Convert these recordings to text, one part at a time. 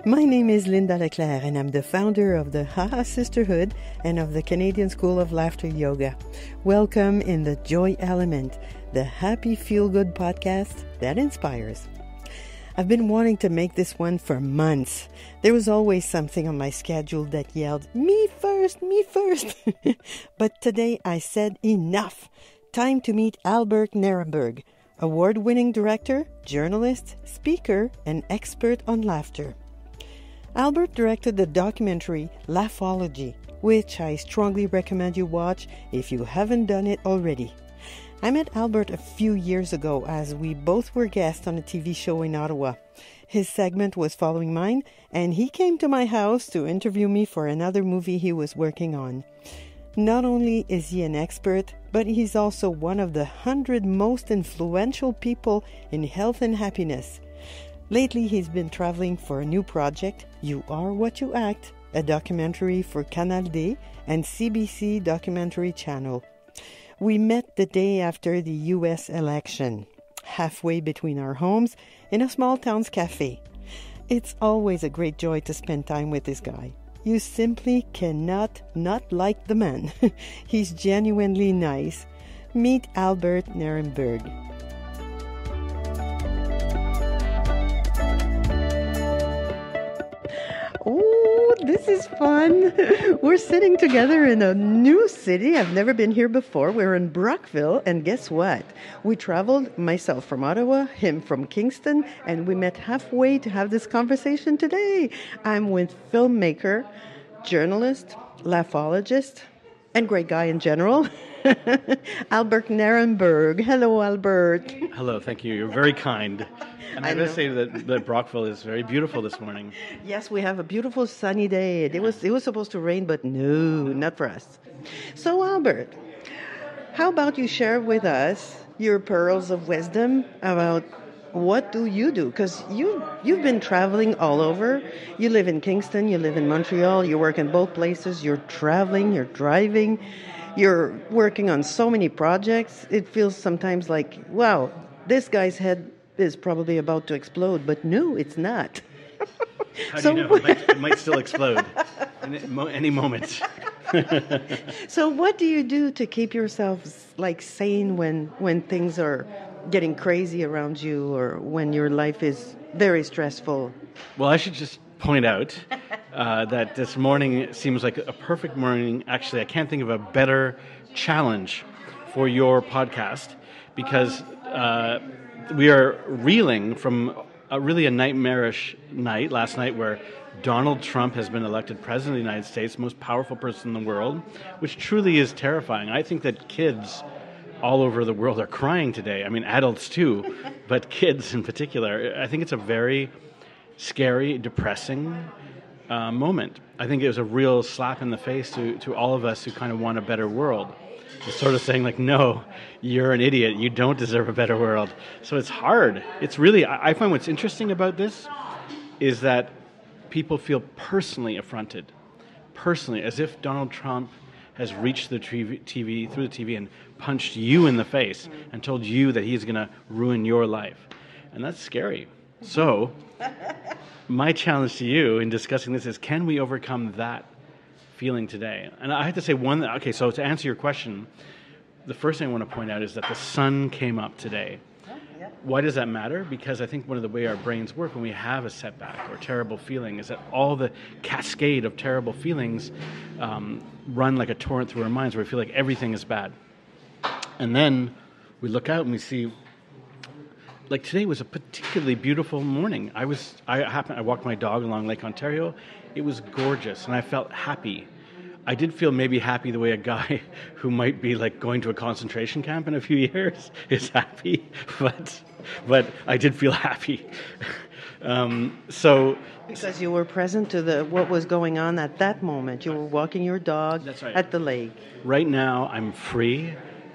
My name is Linda Leclerc, and I'm the founder of the Haha Sisterhood and of the Canadian School of Laughter Yoga. Welcome in the Joy Element, the happy feel-good podcast that inspires. I've been wanting to make this one for months. There was always something on my schedule that yelled, me first, me first. But today I said enough. Time to meet Albert NERENBERG, award-winning director, journalist, speaker, and expert on laughter. Albert directed the documentary Laughology, which I strongly recommend you watch if you haven't done it already. I met Albert a few years ago as we both were guests on a TV show in Ottawa. His segment was following mine, and he came to my house to interview me for another movie he was working on. Not only is he an expert, but he's also one of the 100 most influential people in health and happiness. Lately, he's been traveling for a new project, You Are What You Act, a documentary for Canal D and CBC Documentary Channel. We met the day after the U.S. election, halfway between our homes in a small town's cafe. It's always a great joy to spend time with this guy. You simply cannot not like the man. He's genuinely nice. Meet Albert NERENBERG. Oh, this is fun. We're sitting together in a new city. I've never been here before. We're in Brockville, and guess what? We traveled, myself from Ottawa, him from Kingston, and we met halfway to have this conversation today. I'm with filmmaker, journalist, laughologist, and great guy in general, Albert NERENBERG. Hello, Albert. Hello, thank you. You're very kind. And I must say that Brockville is very beautiful this morning. Yes, we have a beautiful sunny day. It was supposed to rain, but no, not for us. So, Albert, how about you share with us your pearls of wisdom about what do you do? Because you've been traveling all over. You live in Kingston, you live in Montreal, you work in both places, you're traveling, you're driving, you're working on so many projects. It feels sometimes like, wow, this guy's head is probably about to explode, but no, it's not. How do you know? It might still explode any moment. So what do you do to keep yourself sane when things are getting crazy around you or when your life is very stressful? Well, I should just point out that this morning seems like a perfect morning. Actually, I can't think of a better challenge for your podcast because we are reeling from a nightmarish night last night where Donald Trump has been elected president of the United States, most powerful person in the world, which truly is terrifying. I think that kids all over the world are crying today. I mean, adults too, but kids in particular. I think it's a very scary, depressing moment. I think it was a real slap in the face to all of us who kind of want a better world. It's sort of saying like, no, you're an idiot. You don't deserve a better world. So it's hard. It's really, I find what's interesting about this is that people feel personally affronted, personally, as if Donald Trump has reached the TV, through the TV and punched you in the face and told you that he's going to ruin your life. And that's scary. So my challenge to you in discussing this is, can we overcome that feeling today? And I have to say so to answer your question, the first thing I want to point out is that the sun came up today. Why does that matter? Because I think one of the way our brains work when we have a setback or terrible feeling is that all the cascade of terrible feelings run like a torrent through our minds where we feel like everything is bad. And then we look out and we see, like today was a particularly beautiful morning. I walked my dog along Lake Ontario. It was gorgeous, and I felt happy. I did feel maybe happy the way a guy who might be like going to a concentration camp in a few years is happy, but I did feel happy. Because you were present to what was going on at that moment. You were walking your dog at the lake. Right now, I'm free.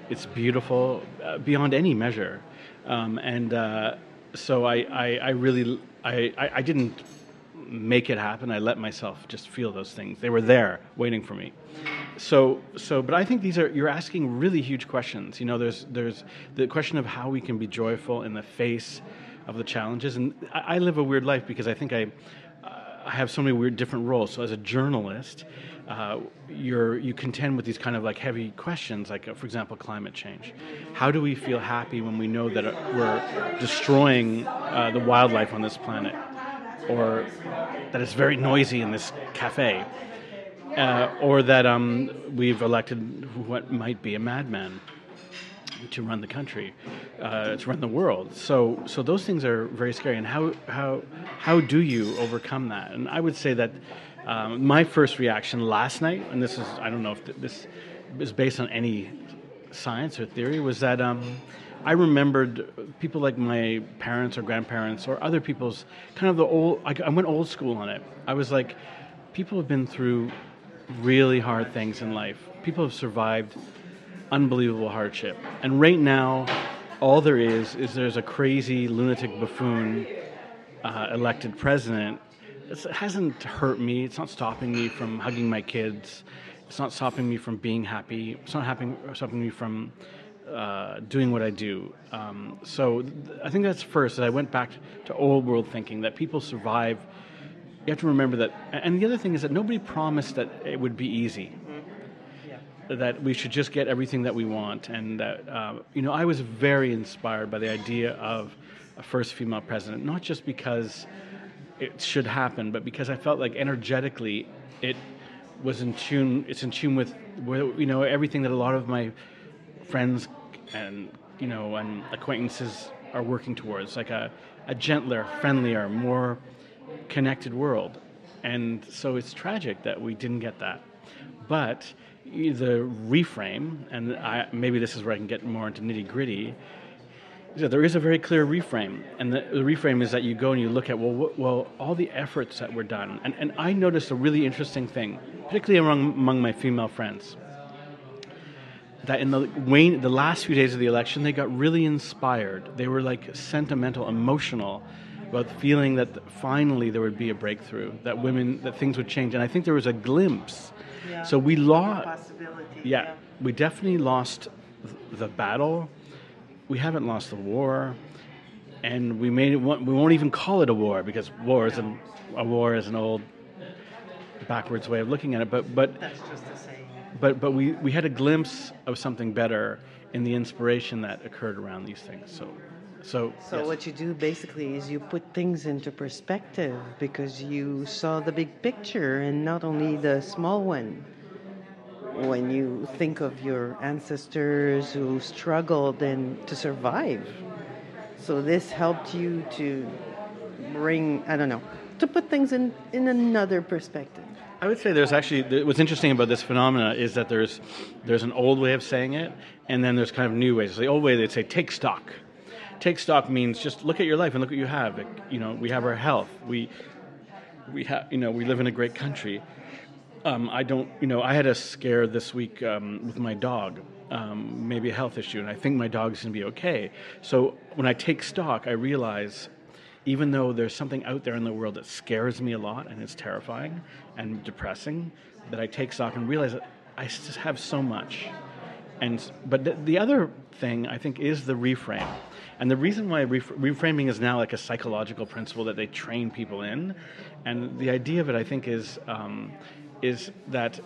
It's beautiful beyond any measure. So I didn't make it happen. I let myself just feel those things. They were there waiting for me. But I think you're asking really huge questions. You know, there's the question of how we can be joyful in the face of the challenges. And I live a weird life because I think I have so many weird different roles. So as a journalist, you contend with these kind of like heavy questions, like for example, climate change. How do we feel happy when we know that we're destroying the wildlife on this planet, or that it's very noisy in this cafe, or that we've elected what might be a madman to run the country, to run the world. So those things are very scary. And how do you overcome that? And I would say that my first reaction last night, and this is, I don't know if this is based on any science or theory, was that I remembered people like my parents or grandparents or other people's kind of the old. I went old school on it. I was like, people have been through really hard things in life. People have survived unbelievable hardship. And right now, all there is there's a crazy lunatic buffoon elected president. It hasn't hurt me. It's not stopping me from hugging my kids. It's not stopping me from being happy. It's not stopping me from doing what I do. So I think that's first. That I went back to old world thinking that people survive. You have to remember that. And the other thing is that nobody promised that it would be easy. That we should just get everything that we want, and that I was very inspired by the idea of a first female president, not just because it should happen, but because I felt like energetically it was in tune. It's in tune with everything that a lot of my friends and acquaintances are working towards, like a gentler, friendlier, more connected world. And so it's tragic that we didn't get that, but the reframe, and maybe this is where I can get more into nitty-gritty, is that there is a very clear reframe. And the reframe is that you go and you look at, well, all the efforts that were done. And I noticed a really interesting thing, particularly among my female friends, that in the last few days of the election, they got really inspired. They were like sentimental, emotional about feeling that finally there would be a breakthrough, that things would change. And I think there was a glimpse. Yeah. So we lost. Yeah, we definitely lost the battle. We haven't lost the war, and we won't even call it a war, because war is an old backwards way of looking at it. But that's just the same. But we had a glimpse of something better in the inspiration that occurred around these things. So yes. What you do basically is you put things into perspective because you saw the big picture and not only the small one. When you think of your ancestors who struggled and to survive. So this helped you to bring, to put things in another perspective. I would say there's actually, what's interesting about this phenomena is that there's an old way of saying it, and then there's kind of new ways. So the old way, they'd say, take stock. Take stock means just look at your life and look what you have. We have our health. We live in a great country. I had a scare this week with my dog, maybe a health issue, and I think my dog's going to be okay. So when I take stock, I realize, even though there's something out there in the world that scares me a lot and it's terrifying and depressing, that I take stock and realize that I just have so much. But the other thing, I think, is the reframe. And the reason why reframing is now like a psychological principle that they train people in, and the idea of it, I think, is that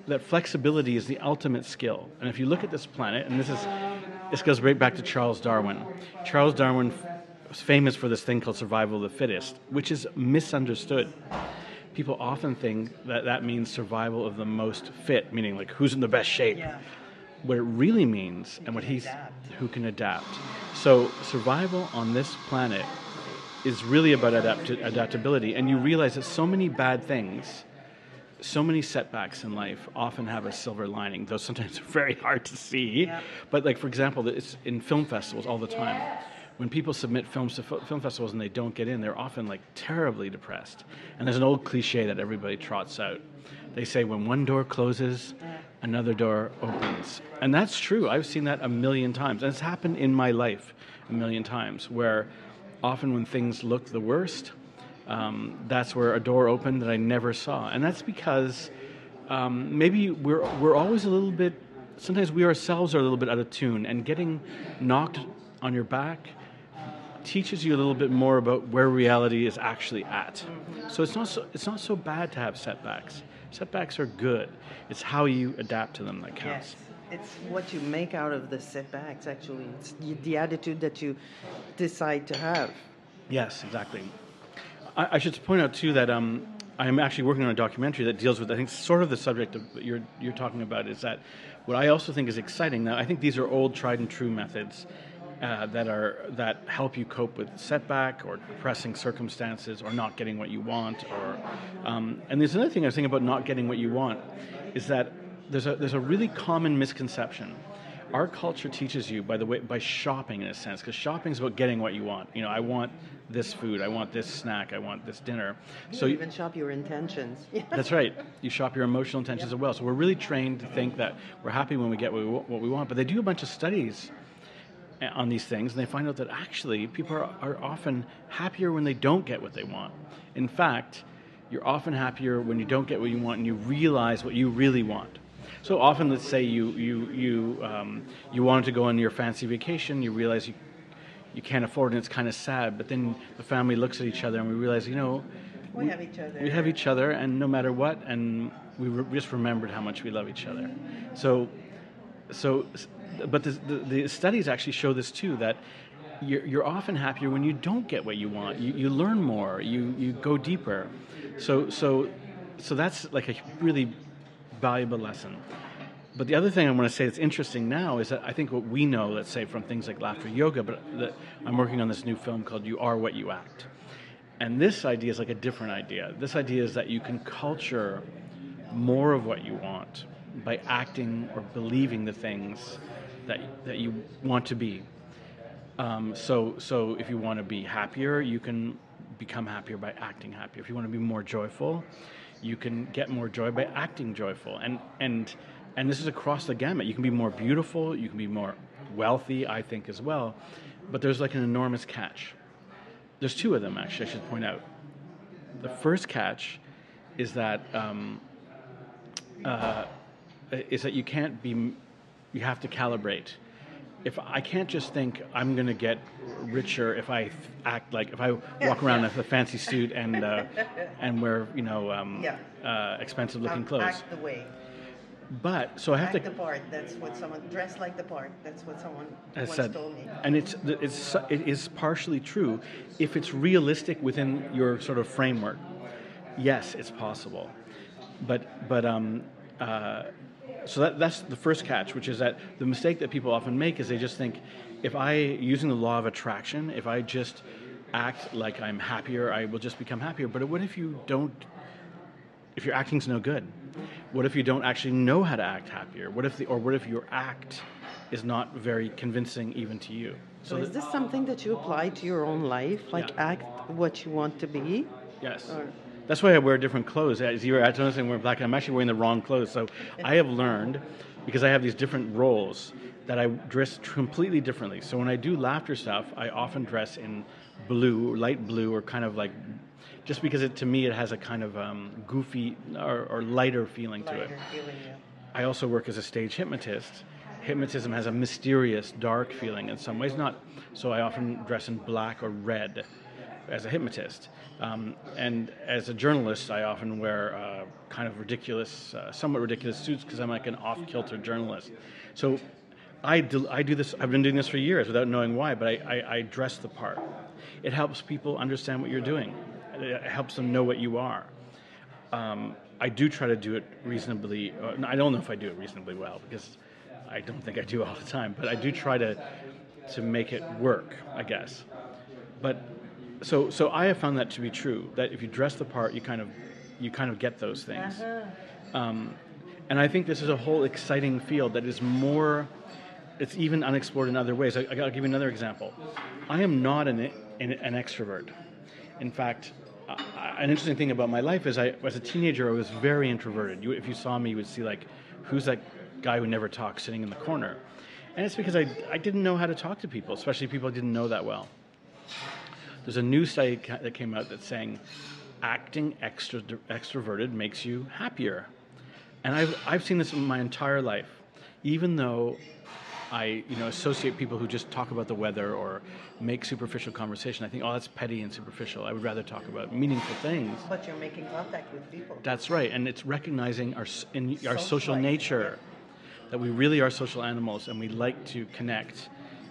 that flexibility is the ultimate skill. And if you look at this planet, and this goes right back to Charles Darwin. Charles Darwin was famous for this thing called survival of the fittest, which is misunderstood. People often think that means survival of the most fit, meaning like who's in the best shape. Yeah. What it really means, and who can adapt. So survival on this planet is really about adaptability, and you realize that so many bad things, so many setbacks in life often have a silver lining, though sometimes they're very hard to see. Yeah. But like, for example, it's in film festivals all the time. When people submit films to film festivals and they don't get in, they're often like terribly depressed. And there's an old cliche that everybody trots out. They say when one door closes, another door opens. And that's true. I've seen that a million times. And it's happened in my life a million times, where often when things look the worst, that's where a door opened that I never saw. And that's because maybe we're always a little bit, sometimes we ourselves are a little bit out of tune, and getting knocked on your back teaches you a little bit more about where reality is actually at. So it's not so bad to have setbacks. Setbacks are good. It's how you adapt to them that counts. Yes. It's what you make out of the setbacks, actually. It's the attitude that you decide to have. Yes, exactly. I should point out too that I'm actually working on a documentary that deals with, I think, sort of the subject of what you're talking about. Is that what I also think is exciting. Now, I think these are old, tried and true methods that help you cope with setback or depressing circumstances or not getting what you want. And there's another thing I was thinking about not getting what you want is that there's a really common misconception. Our culture teaches you, by shopping in a sense, because shopping is about getting what you want. I want this food, I want this snack, I want this dinner. You even shop your intentions. That's right. You shop your emotional intentions as well. So we're really trained to think that we're happy when we get what we want. But they do a bunch of studies on these things, and they find out that actually people are often happier when they don't get what they want. In fact, you're often happier when you don't get what you want and you realize what you really want. So often, let's say you wanted to go on your fancy vacation, you realize you can't afford it, and it's kind of sad. But then the family looks at each other, and we realize, we have each other. We have each other, and no matter what, and we just remembered how much we love each other. But the studies actually show this too, that you're often happier when you don't get what you want. You learn more. You go deeper. So that's like a really valuable lesson. But the other thing I want to say that's interesting now is that I think what we know, let's say from things like laughter yoga, but I'm working on this new film called You Are What You Act. And this idea is like a different idea. This idea is that you can culture more of what you want by acting or believing the things that you want to be. So if you want to be happier, you can become happier by acting happier. If you want to be more joyful, you can get more joy by acting joyful. And this is across the gamut. You can be more beautiful, you can be more wealthy, I think, as well. But there's like an enormous catch. There's two of them, actually, I should point out. The first catch is that you can't be, you have to calibrate. If I can't just think I'm going to get richer if I act like, if I walk around with a fancy suit and wear expensive looking clothes. Act the way. But so I have act the part. That's what someone dress like the part. That's what someone once said, told me. And it is partially true if it's realistic within your sort of framework. Yes, it's possible. So that's the first catch, which is that the mistake that people often make is they just think, using the law of attraction, if I just act like I'm happier, I will just become happier. But what if you don't? If your acting's no good? What if you don't actually know how to act happier? What if your act is not very convincing even to you? So is this something that you apply to your own life? Like act what you want to be? Yes. That's why I wear different clothes. As you were noticing, I'm wearing black. I'm actually wearing the wrong clothes. So I have learned, because I have these different roles, that I dress completely differently. So when I do laughter stuff, I often dress in blue, light blue, or kind of like, just because to me it has a kind of goofy or lighter feeling to it. I also work as a stage hypnotist. Hypnotism has a mysterious, dark feeling in some ways. Not so. I often dress in black or red as a hypnotist. And as a journalist, I often wear kind of ridiculous, somewhat ridiculous suits because I'm like an off-kilter journalist. So I do this. I've been doing this for years without knowing why, but I dress the part. It helps people understand what you're doing. It helps them know what you are. I do try to do it reasonably. I don't know if I do it reasonably well, because I don't think I do all the time. But I do try to make it work, I guess. But so I have found that to be true. That if you dress the part, you kind of get those things. And I think this is a whole exciting field that is more. It's even unexplored in other ways. I'll give you another example. I am not an extrovert. In fact, an interesting thing about my life is as a teenager, I was very introverted. If you saw me, you would see like, who's that guy who never talks sitting in the corner? And it's because I didn't know how to talk to people, especially people I didn't know that well. There's a new study that came out that's saying acting extroverted makes you happier. And I've seen this in my entire life. Even though I associate people who just talk about the weather or make superficial conversation. I think, oh, that's petty and superficial. I would rather talk about meaningful things. But you're making contact with people. That's right, and it's recognizing our social life. nature, that we really are social animals and we like to connect.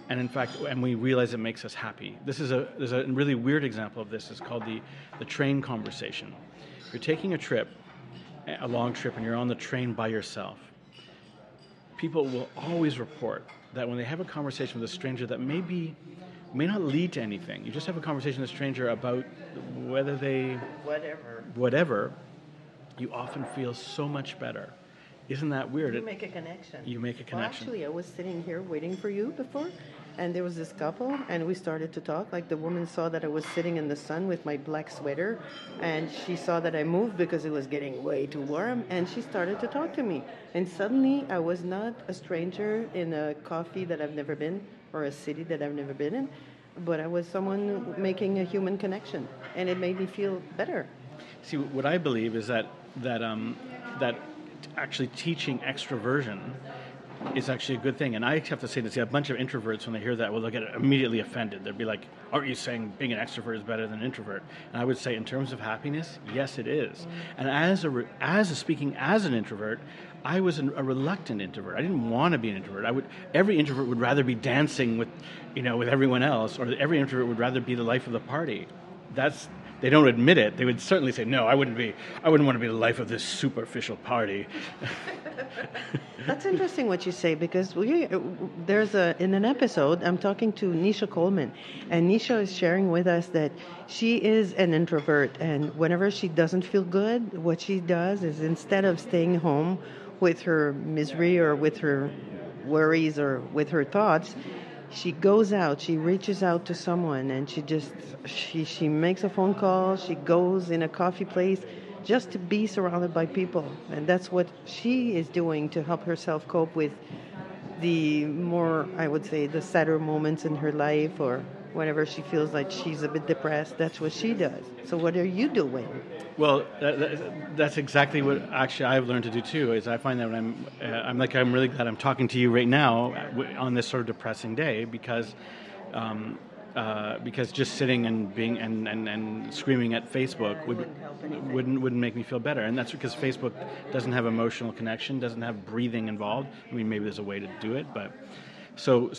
And in fact, and we realize it makes us happy. There's a really weird example of this. It's called the train conversation. If you're taking a long trip, and you're on the train by yourself, people will always report that when they have a conversation with a stranger that may not lead to anything, you just have a conversation with a stranger about whatever, you often feel so much better. Isn't that weird? You make a connection. Well, actually, I was sitting here waiting for you before, and there was this couple, and we started to talk. Like, the woman saw that I was sitting in the sun with my black sweater, and she saw that I moved because it was getting way too warm, and she started to talk to me. And suddenly, I was not a stranger in a coffee that I've never been, or a city that I've never been in, but I was someone making a human connection, and it made me feel better. See, what I believe is that actually teaching extraversion is actually a good thing. And I have to say this, a bunch of introverts, when they hear that, well, they'll get immediately offended. They'll be like, aren't you saying being an extrovert is better than an introvert? And I would say, in terms of happiness, yes, it is. And speaking as an introvert, I was a reluctant introvert. I didn't want to be an introvert. Every introvert would rather be dancing with everyone else, or every introvert would rather be the life of the party. They don't admit it. They would certainly say, no, I wouldn't want to be the life of this superficial party. That's interesting what you say, because in an episode, I'm talking to Nisha Coleman, and Nisha is sharing with us that she is an introvert, and whenever she doesn't feel good, what she does is, instead of staying home with her misery or with her worries or with her thoughts, she goes out, she reaches out to someone, and she makes a phone call, she goes in a coffee place just to be surrounded by people. And that's what she is doing to help herself cope with the more, I would say, the sadder moments in her life, or whenever she feels like she's a bit depressed. That's what she does. So what are you doing? Well, that's exactly what actually I've learned to do too. Is I find that when I'm really glad I'm talking to you right now on this sort of depressing day, because just sitting and being and screaming at Facebook wouldn't make me feel better. And that's because Facebook doesn't have emotional connection, doesn't have breathing involved. I mean, maybe there's a way to do it, but so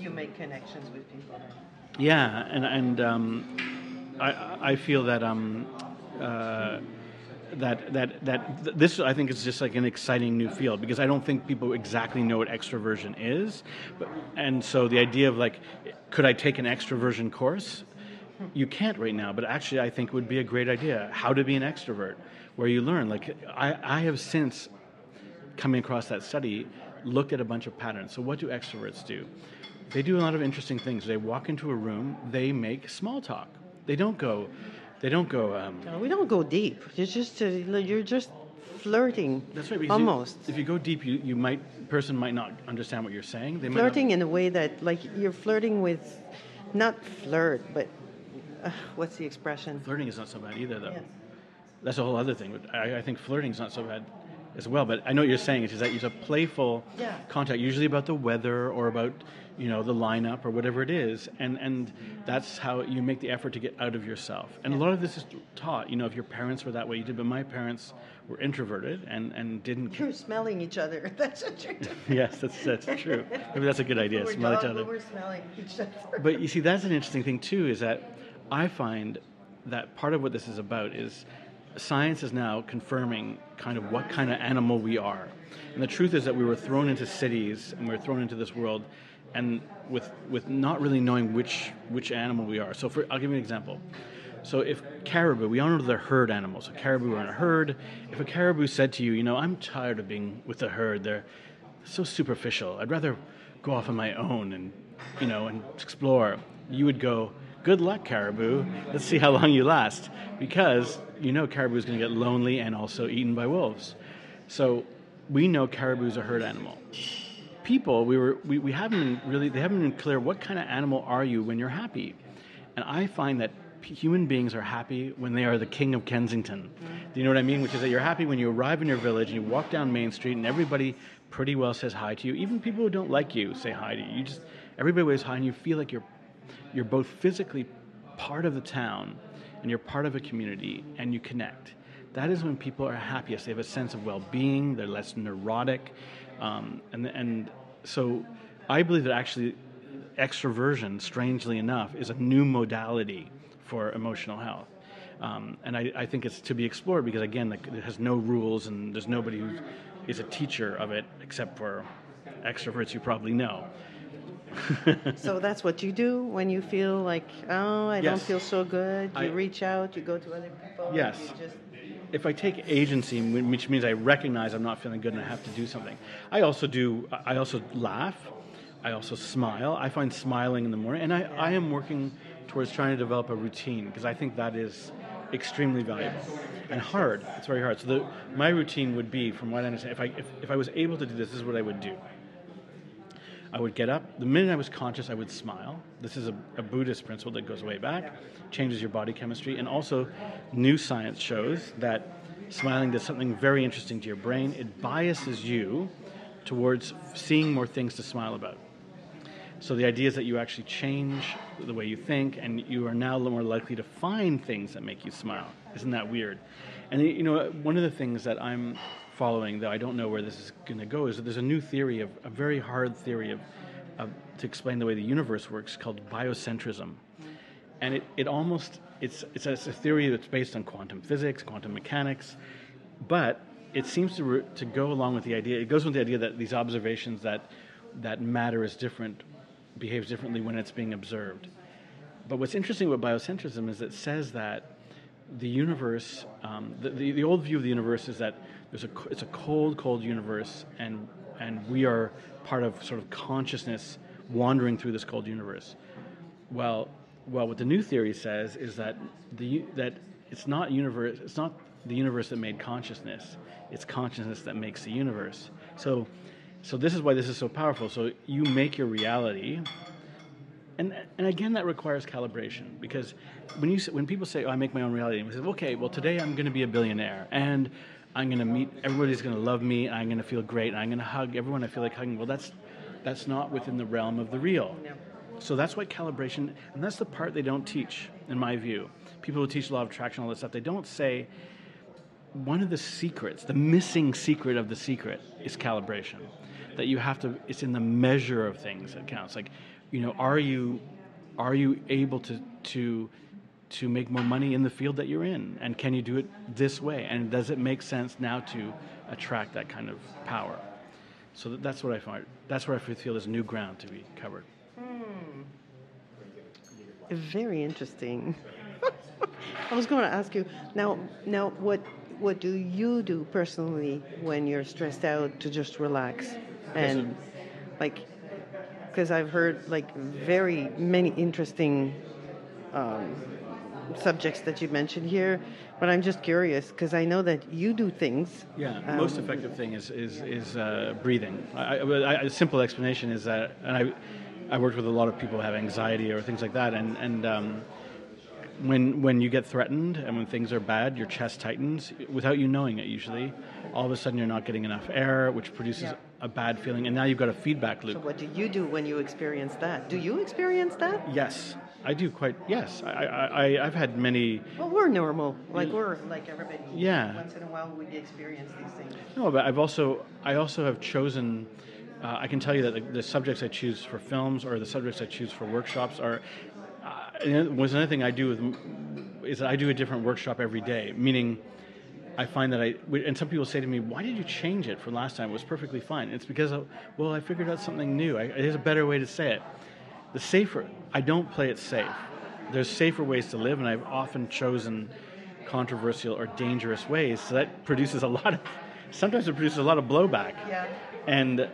you make connections with people then. Yeah, and I feel that this, I think, is just like an exciting new field, because I don't think people exactly know what extroversion is, and so the idea of like, could I take an extroversion course? You can't right now, but actually I think it would be a great idea. How to be an extrovert, where you learn. Like I have since coming across that study looked at a bunch of patterns. So what do extroverts do? They do a lot of interesting things. They walk into a room, they make small talk. They don't go. No, we don't go deep. You're just flirting. That's right. Almost. If you go deep, person might not understand what you're saying. They flirting in a way that, like, you're flirting with, not flirt, but what's the expression? Flirting is not so bad either, though. Yes. That's a whole other thing. But I think flirting is not so bad as well. But I know what you're saying. Is that it's a playful contact, usually about the weather or about the lineup or whatever it is, and that's how you make the effort to get out of yourself. And a lot of this is taught. If your parents were that way, you did. But my parents were introverted and didn't. You're smelling each other. That's what you're doing. Yes, that's true. Maybe that's a good idea. Smell each other. We're smelling each other. But you see, that's an interesting thing too. Is that I find that part of what this is about is science is now confirming kind of what kind of animal we are. And the truth is that we were thrown into cities and we were thrown into this world, and with not really knowing which animal we are. So I'll give you an example. So if caribou, we all know they're herd animals. So caribou are in a herd. If a caribou said to you, I'm tired of being with the herd. They're so superficial. I'd rather go off on my own and explore. You would go, good luck, caribou. Let's see how long you last. Because caribou is going to get lonely and also eaten by wolves. So we know caribou is a herd animal. People, we haven't been clear, what kind of animal are you when you're happy? And I find that human beings are happy when they are the king of Kensington. Do you know what I mean? Which is that you're happy when you arrive in your village and you walk down Main Street and everybody pretty well says hi to you. Even people who don't like you say hi to you. Everybody waves hi, and you feel like you're both physically part of the town and you're part of a community, and you connect. That is when people are happiest. They have a sense of well-being. They're less neurotic, and so I believe that actually extraversion, strangely enough, is a new modality for emotional health. And I think it's to be explored because, again, it has no rules, and there's nobody who is a teacher of it except for extroverts you probably know. So that's what you do when you feel like, oh, I don't feel so good. You reach out, you go to other people. Yes. If I take agency, which means I recognize I'm not feeling good and I have to do something. I also laugh. I also smile. I find smiling in the morning, and I am working towards trying to develop a routine because I think that is extremely valuable and hard. It's very hard. So my routine would be, from what I understand, if I was able to do this is what I would do. I would get up. The minute I was conscious, I would smile. This is a Buddhist principle that goes way back, changes your body chemistry, and also new science shows that smiling does something very interesting to your brain. It biases you towards seeing more things to smile about. So the idea is that you actually change the way you think, and you are now more likely to find things that make you smile. Isn't that weird? And one of the things that I'm following, though I don't know where this is going to go, is that there's a new theory, a very hard theory to explain the way the universe works, called biocentrism. And it's a theory that's based on quantum physics, quantum mechanics, but it seems to go along with the idea. It goes with the idea that these observations that matter is different, behaves differently when it's being observed. But what's interesting about biocentrism is it says that the universe, the old view of the universe is that it's a cold universe, and we are part of sort of consciousness wandering through this cold universe. Well, what the new theory says is that it's not the universe that made consciousness; it's consciousness that makes the universe. So this is why this is so powerful. So you make your reality, and again that requires calibration, because when people say, "Oh, I make my own reality," and we say, "Okay, well today I'm going to be a billionaire, and I'm going to meet everybody's going to love me, and I'm going to feel great, and I'm going to hug everyone I feel like hugging." Well, that's not within the realm of the real. No. So that's why calibration, and that's the part they don't teach, in my view. People who teach law of attraction, all that stuff, they don't say one of the secrets, the missing secret of the secret, is calibration. That you have to, it's in the measure of things that counts. Like, are you able to make more money in the field that you're in, and can you do it this way, and does it make sense now to attract that kind of power? So that's what I find. That's where I feel there's new ground to be covered. Very interesting. I was going to ask you now. What do you do personally when you're stressed out to just relax? And because I've heard very many interesting subjects that you mentioned here, but I'm just curious because I know that you do things. Yeah, the most effective thing is breathing. A simple explanation is that, and I worked with a lot of people who have anxiety or things like that, and when you get threatened and when things are bad, your chest tightens without you knowing it. Usually, all of a sudden you're not getting enough air, which produces a bad feeling, and now you've got a feedback loop. So what do you do when you experience that? Do you experience that? Yes, I do Yes, I've had many. Well, we're normal. We're like everybody. Yeah. Once in a while we experience these things. No, but I also have chosen. I can tell you that the subjects I choose for films or the subjects I choose for workshops are. Was another thing I do is I do a different workshop every day. Meaning, I find that and some people say to me, "Why did you change it from last time? It was perfectly fine." It's because I figured out something new. There's a better way to say it. I don't play it safe. There's safer ways to live, and I've often chosen controversial or dangerous ways. So that produces sometimes it produces a lot of blowback. Yeah. And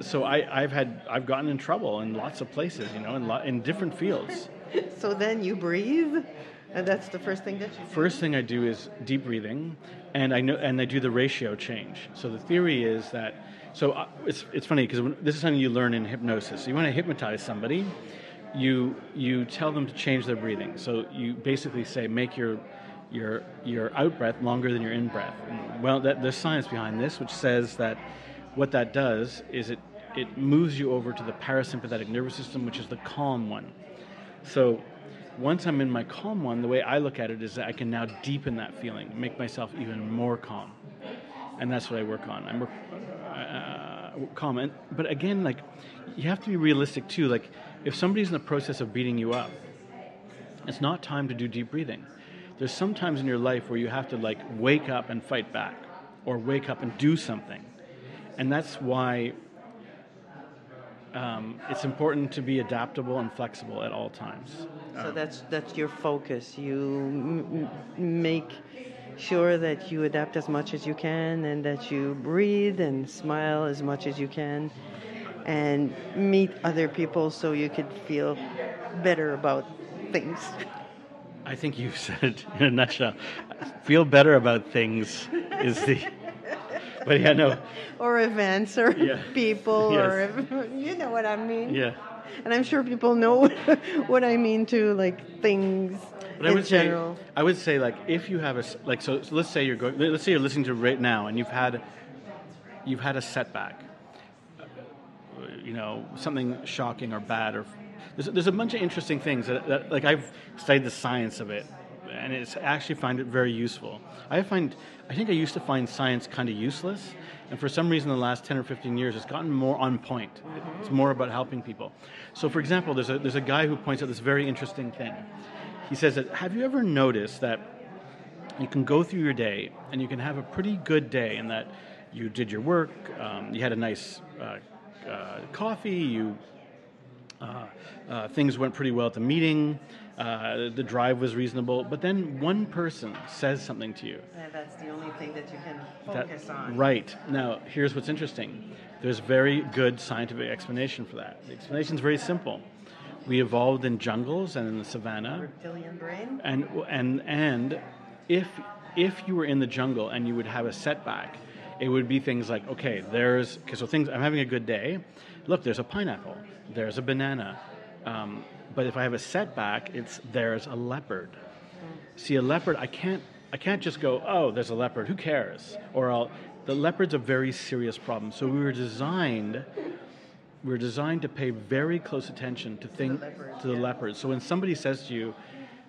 so I've gotten in trouble in lots of places, in different fields. So then you breathe, and that's the first thing that you do? First thing I do is deep breathing, and I do the ratio change. So the theory is that, it's funny because this is something you learn in hypnosis. So you want to hypnotize somebody, you tell them to change their breathing. So you basically say, make your out breath longer than your in breath. And, there's science behind this, which says that what that does is it moves you over to the parasympathetic nervous system, which is the calm one. So once I'm in my calm one, the way I look at it is that I can now deepen that feeling, make myself even more calm. And that's what I work on. I'm calm. But again, like, you have to be realistic too. Like, if somebody's in the process of beating you up, it's not time to do deep breathing. There's some times in your life where you have to, like, wake up and fight back, or wake up and do something. And that's why it's important to be adaptable and flexible at all times. So that's your focus. You make sure that you adapt as much as you can, and that you breathe and smile as much as you can, and meet other people so you could feel better about things. I think you said it in a nutshell. Feel better about things is the... But yeah, no. Or events, or people, yes. or you know what I mean. Yeah. And I'm sure people know what I mean too, like things but in general. I would say, like, if you have so let's say you're listening to right now, and you've had a setback, something shocking or bad, or there's a bunch of interesting things that like, I've studied the science of it, and I actually find it very useful. I think I used to find science kind of useless, and for some reason in the last 10 or 15 years it's gotten more on point. Mm-hmm. It's more about helping people. So, for example, there's a guy who points out this very interesting thing. He says that, have you ever noticed that you can go through your day and you can have a pretty good day, in that you did your work, you had a nice coffee, things went pretty well at the meeting, the drive was reasonable, but then one person says something to you. Yeah, that's the only thing that you can focus on. Right. Now, here's what's interesting. There's very good scientific explanation for that. The explanation is very simple. We evolved in jungles and in the savannah. Reptilian brain. And if you were in the jungle and you would have a setback, it would be things like, I'm having a good day. Look, there's a pineapple. There's a banana. But if I have a setback, there's a leopard. See, a leopard, I can't just go, oh, there's a leopard, who cares? The leopard's a very serious problem. So we were designed to pay very close attention to the leopard. So when somebody says to you,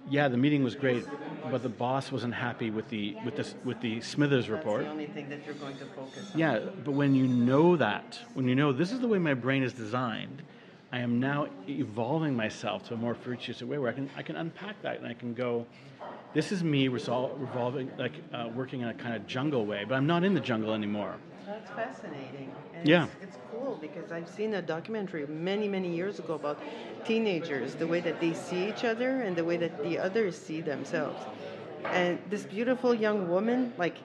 yeah, the meeting was great, but the boss wasn't happy with the Smithers report. That's the only thing that you're going to focus on. Yeah, but when you know this is the way my brain is designed, I am now evolving myself to a more virtuous way where I can unpack that, and I can go, this is me revolving, like, working in a kind of jungle way, but I'm not in the jungle anymore. That's fascinating. And yeah. It's cool, because I've seen a documentary many, many years ago about teenagers, the way that they see each other and the way that the others see themselves. And this beautiful young woman, like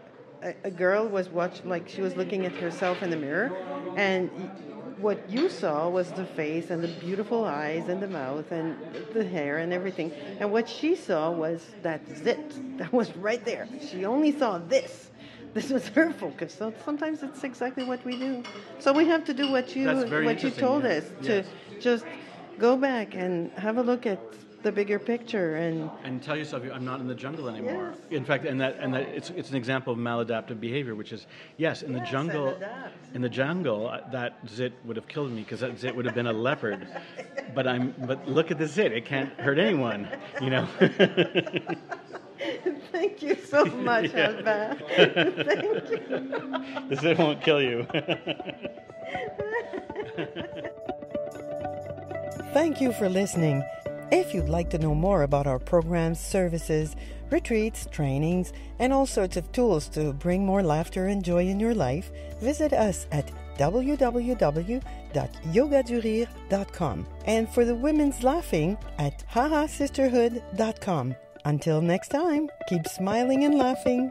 a girl was watching, like she was looking at herself in the mirror, and what you saw was the face and the beautiful eyes and the mouth and the hair and everything. And what she saw was that zit that was right there. She only saw this. This was her focus. So sometimes it's exactly what we do. So we have to do what you told us, to just go back and have a look at the bigger picture and tell yourself, I'm not in the jungle anymore. Yes. In fact, and that it's an example of maladaptive behavior, which is in the jungle. In the jungle, that zit would have killed me, because that zit would have been a leopard. But look at the zit; it can't hurt anyone. Thank you so much, Albert. Thank you. The zit won't kill you. Thank you for listening. If you'd like to know more about our programs, services, retreats, trainings, and all sorts of tools to bring more laughter and joy in your life, visit us at www.yogadurir.com, and for the women's laughing at hahasisterhood.com. Until next time, keep smiling and laughing.